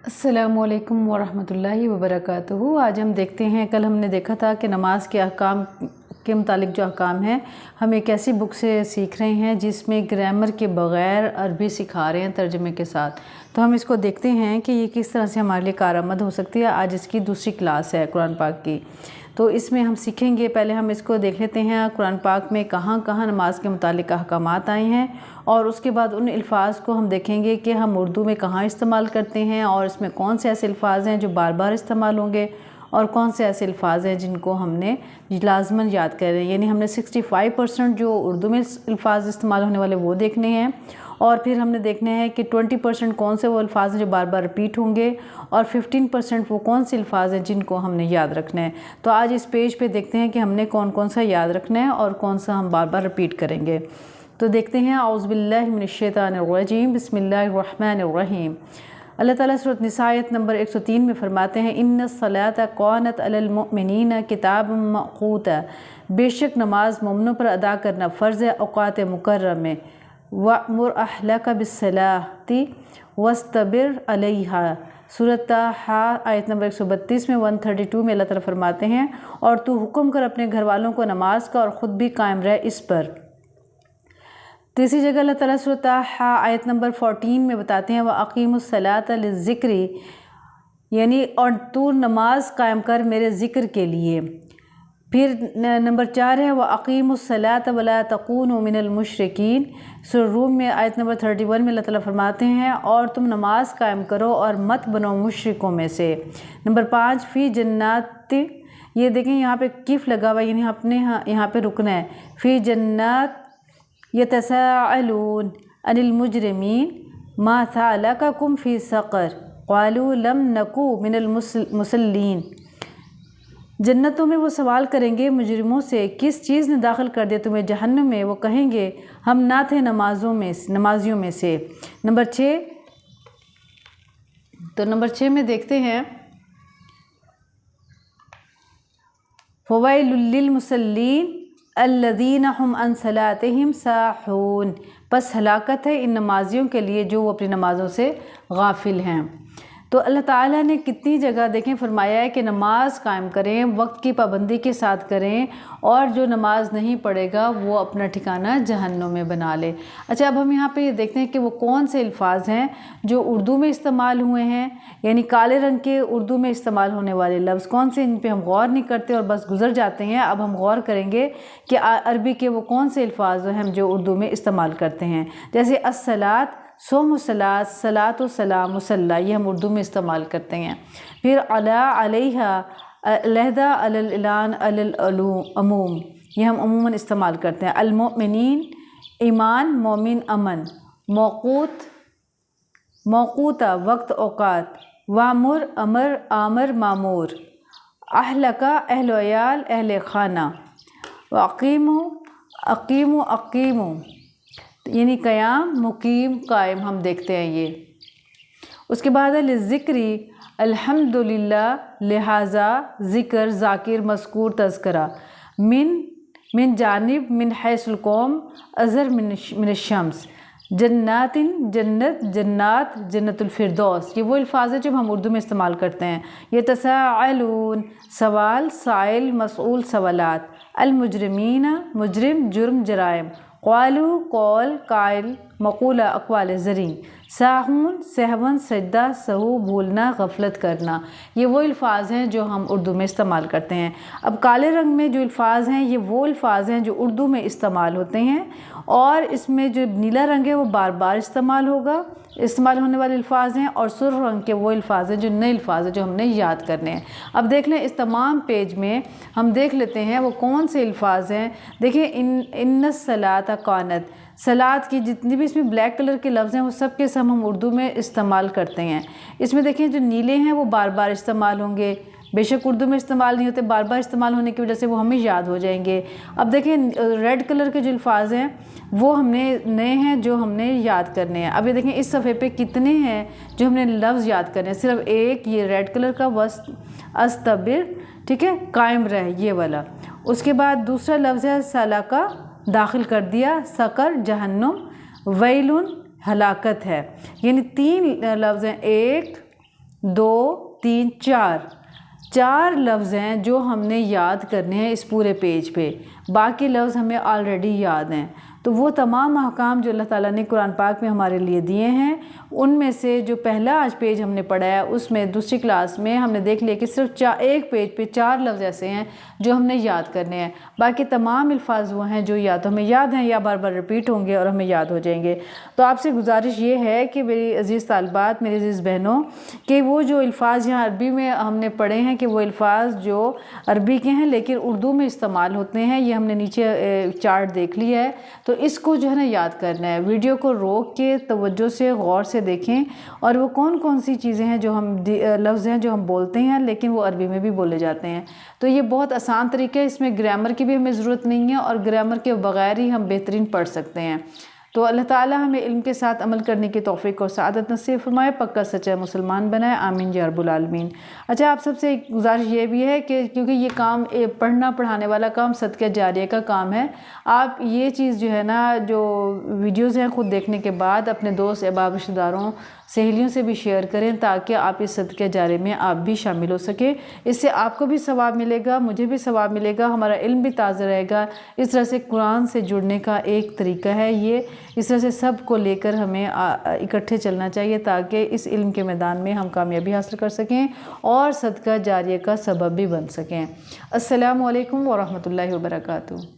अस्सलामुअलैकुम वरहमतुल्लाहि वबरकातुहू। आज हम देखते हैं, कल हमने देखा था कि नमाज के अहकाम के मुतालिक जो अहकाम हैं हम एक ऐसी बुक से सीख रहे हैं जिसमें ग्रामर के बग़ैर अरबी सिखा रहे हैं तर्जमे के साथ। तो हम इसको देखते हैं कि ये किस तरह से हमारे लिए कारआमद हो सकती है। आज इसकी दूसरी क्लास है कुरान पाक की, तो इसमें हम सीखेंगे। पहले हम इसको देख लेते हैं कुरान पाक में कहाँ कहाँ नमाज के मुतालिक अहकामात आए हैं, और उसके बाद उन अल्फाज को हम देखेंगे कि हम उर्दू में कहाँ इस्तेमाल करते हैं और इसमें कौन से ऐसे अल्फाज हैं जो बार बार इस्तेमाल होंगे और कौन से ऐसे अल्फाज हैं जिनको हमने लाजमन याद कर रहे हैं। यानी हमने 65% जो उर्दू में अल्फाज इस्तेमाल होने वाले वो देखने हैं, और फिर हमने देखना है कि 20% कौन से वो अल्फाज हैं जो बार बार रिपीट होंगे, और 15% वो कौन से अल्फाज हैं जिनको हमने याद रखना है। तो आज इस पेज पे देखते हैं कि हमने कौन कौन सा याद रखना है और कौन सा हम बार बार रिपीट करेंगे। तो देखते हैं, औज़ु बिल्लाहि मिनश्शैतानिर्रजीम, बिस्मिल्लाहिर्रहमानिर्रहीम। अल्लाह ताला सूरत निसा आयत नंबर 103 में फरमाते हैं, इन्नस्सलाता कानत अलल मुमिनीना किताबम मअक़ूता, बेशक नमाज मोमिनों पर अदा करना फ़र्ज़ है औक़ात मुकर्रम में। वअमुर अहलका बिस्सलाती वस्तबिर अलैहा, सूरत हा आयत नंबर 132 में 132 में अल्लाह ताला फरमाते हैं, और तू हुक्म कर अपने घर वालों को नमाज का और ख़ुद भी कायम रह इस पर। तीसरी जगह अल्लाह ताला सूरत हा आयत नंबर 14 में बताते हैं, व अक़ीमुस्सलाता लिज़्ज़िक्री, यानी और तू नमाज कायम कर मेरे ज़िक्र के लिए। फिर नंबर 4 है, व अक़ीमुस्सलाता वला तकूनु मिनल मुशरिकीन, सूरह रूम में आयत नंबर 31 में अल्लाह ताला फरमाते हैं, और तुम नमाज कायम करो और मत बनो मुशरिकों में से। नंबर 5, फ़ी जन्नात, ये देखें यहाँ पे किफ़ लगा हुआ, यानी अपने यहाँ पे रुकना है। फ़ी जन्नात यतसाअलून अनिल मुजरिमीन मा सअलकुम फ़ी सक़र क़ालू लम नकू मिनल मुसल्लीन, जन्नतों में वो सवाल करेंगे मुजरिमों से, किस चीज़ ने दाखिल कर दिया तुम्हें जहन्नम में। वो कहेंगे हम ना थे नमाजियों में से। नंबर 6, तो नंबर 6 में देखते हैं, फ़वाइलुल लिल मुसल्लीन अल्लज़ीना हुम अन सलातिहिम साहून, बस हलाकत है इन नमाजियों के लिए जो वो अपनी नमाज़ों से गाफिल हैं। तो अल्लाह ताला ने कितनी जगह देखें फरमाया है कि नमाज कायम करें, वक्त की पाबंदी के साथ करें, और जो नमाज नहीं पढ़ेगा वो अपना ठिकाना जहन्नुम में बना ले। अच्छा, अब हम यहाँ पे ये देखते हैं कि वो कौन से अल्फाज हैं जो उर्दू में इस्तेमाल हुए हैं, यानी काले रंग के उर्दू में इस्तेमाल होने वाले लफ्ज़ कौन से, इन पर हम गौर नहीं करते और बस गुजर जाते हैं। अब हम गौर करेंगे कि अरबी के वो कौन से अल्फाज हैं जो उर्दू में इस्तेमाल करते हैं। जैसे अस्सलात, सोमुसलात, सलात व सलाम, मुसल्ला, ये हम उर्दू में इस्तेमाल करते हैं। फिर अला, अलैहा, अलहदा, अललान, अमूम, ये हम अमूमन इस्तेमाल करते हैं। अलमुमिनीन, ईमान, मोमिन, अमन। मौक़ूत, मौक़ूता, वक्त, औक़ात। वामुर, अमर, आमर, मामूर। अहलका, अहल-ओ-याल, अहल खाना। वक़ीमु, अक़ीमु, अक़ीमु, यानी क़याम, मुकीम, कायम, हम देखते हैं ये। उसके बाद है लिज़्ज़िक्री, अल्हम्दुलिल्लाह, लिहाजा, ज़िक्र, ज़ाकिर, मज़कूर, तज़किरा। मिन जानिब, मिन हैसुल कौम, अज़हर मिन शम्स। जन्नातिन, जन्नत, जन्नात, जन्नतुल फ़िरदौस, ये वो अल्फाज हैं जो हम उर्दू में इस्तेमाल करते हैं। ये तसाअलून, सवाल, साइल, मसऊल, सवालात। अल मुजरिमीना, मुजरिम, जुर्म, जराइम। क़ालू, कौल, कायल, मक़ूला, अक़वाल ज़री। साहून, सहवन, सजदा, सहू, भूलना, गफलत करना, ये वो अल्फाज हैं जो हम उर्दू में इस्तेमाल करते हैं। अब काले रंग में जो अल्फाज हैं ये वो अल्फाज हैं जो उर्दू में इस्तेमाल होते हैं, और इसमें जो नीला रंग है वो बार बार इस्तेमाल होने वाले अल्फाज हैं, और सुर्ख रंग के वो अल्फाज हैं जो नए अल्फाज हैं जो हमने याद करने हैं। अब देख लें, इस तमाम पेज में हम देख लेते हैं वो कौन से अल्फाज हैं। देखिए, इन्नस्सलाता कानत, सलात की जितनी भी इसमें ब्लैक कलर के लफ्ज़ हैं वो सब के सब हम उर्दू में इस्तेमाल करते हैं। इसमें देखें जो नीले हैं वो बार बार इस्तेमाल होंगे, बेशक उर्दू में इस्तेमाल नहीं होते, बार बार इस्तेमाल होने की वजह से वो हमें याद हो जाएंगे। अब देखें, रेड कलर के जो अल्फाज हैं वो हमने नए हैं जो हमने याद करने हैं। अब ये देखें इस सफ़े पे कितने हैं जो हमने लफ्ज़ याद करने हैं, सिर्फ एक, ये रेड कलर का, वस अस्तबिर, ठीक है, कायम रह, ये वाला। उसके बाद दूसरा लफ्ज़ है सलाका, दाखिल कर दिया, सकर, जहन्नुम, वैलुन, हलाकत है। यानी 3 लफ्ज़ हैं, एक, 2 3 4 लफ्ज़ हैं जो हमने याद करने हैं इस पूरे पेज पे। बाकी लफ्ज़ हमें ऑलरेडी याद हैं। तो वो तमाम अहकाम जो अल्लाह ताला ने कुरान पाक में हमारे लिए दिए हैं, उनमें से जो पहला आज पेज हमने पढ़ा है उसमें दूसरी क्लास में हमने देख लिया कि सिर्फ एक पेज पे 4 लफ्ज़ ऐसे हैं जो हमने याद करने हैं। बाकी तमाम अल्फाज वो हैं जो या तो हमें याद हैं या बार बार रिपीट होंगे और हमें याद हो जाएंगे। तो आपसे गुजारिश ये है कि मेरी अज़ीज़ तालिबात, मेरी अज़ीज़ बहनों, कि वो जो अल्फाज यहाँ अरबी में हमने पढ़े हैं कि वो अल्फाज जो अरबी के हैं लेकिन उर्दू में इस्तेमाल होते हैं, ये हमने नीचे चार्ट देख लिया है। तो इसको जो है ना याद करना है। वीडियो को रोक के तवज्जो से गौर से देखें और वो कौन कौन सी चीज़ें हैं जो हम लफ्ज़ हैं जो हम बोलते हैं लेकिन वो अरबी में भी बोले जाते हैं। तो ये बहुत आसान तरीका है, इसमें ग्रामर की भी हमें ज़रूरत नहीं है और ग्रामर के बगैर ही हम बेहतरीन पढ़ सकते हैं। तो अल्लाह ताला हमें इल्म के साथ अमल करने की तौफीक और सआदत नसीब फरमाए, पक्का सच्चा मुसलमान बनाए, आमीन या रब्बुल आलमीन। अच्छा, आप सबसे एक गुजारिश ये भी है कि क्योंकि ये काम पढ़ना पढ़ाने वाला काम सदका जारिया का काम है, आप ये चीज़ जो है ना, जो वीडियोज़ हैं ख़ुद देखने के बाद अपने दोस्त अहबाब रिश्तेदारों सहेलियों से भी शेयर करें ताकि आप इस सदका जारिया में आप भी शामिल हो सके। इससे आपको भी सवाब मिलेगा, मुझे भी सवाब मिलेगा, हमारा इल्म भी ताज़ा रहेगा। इस तरह से कुरान से जुड़ने का एक तरीका है ये। इस तरह से सब को लेकर हमें इकट्ठे चलना चाहिए ताकि इस इल्म के मैदान में हम कामयाबी हासिल कर सकें और सदका जारिया का सबब भी बन सकें। अस्सलामु अलैकुम व रहमतुल्लाहि व बरकातुहू।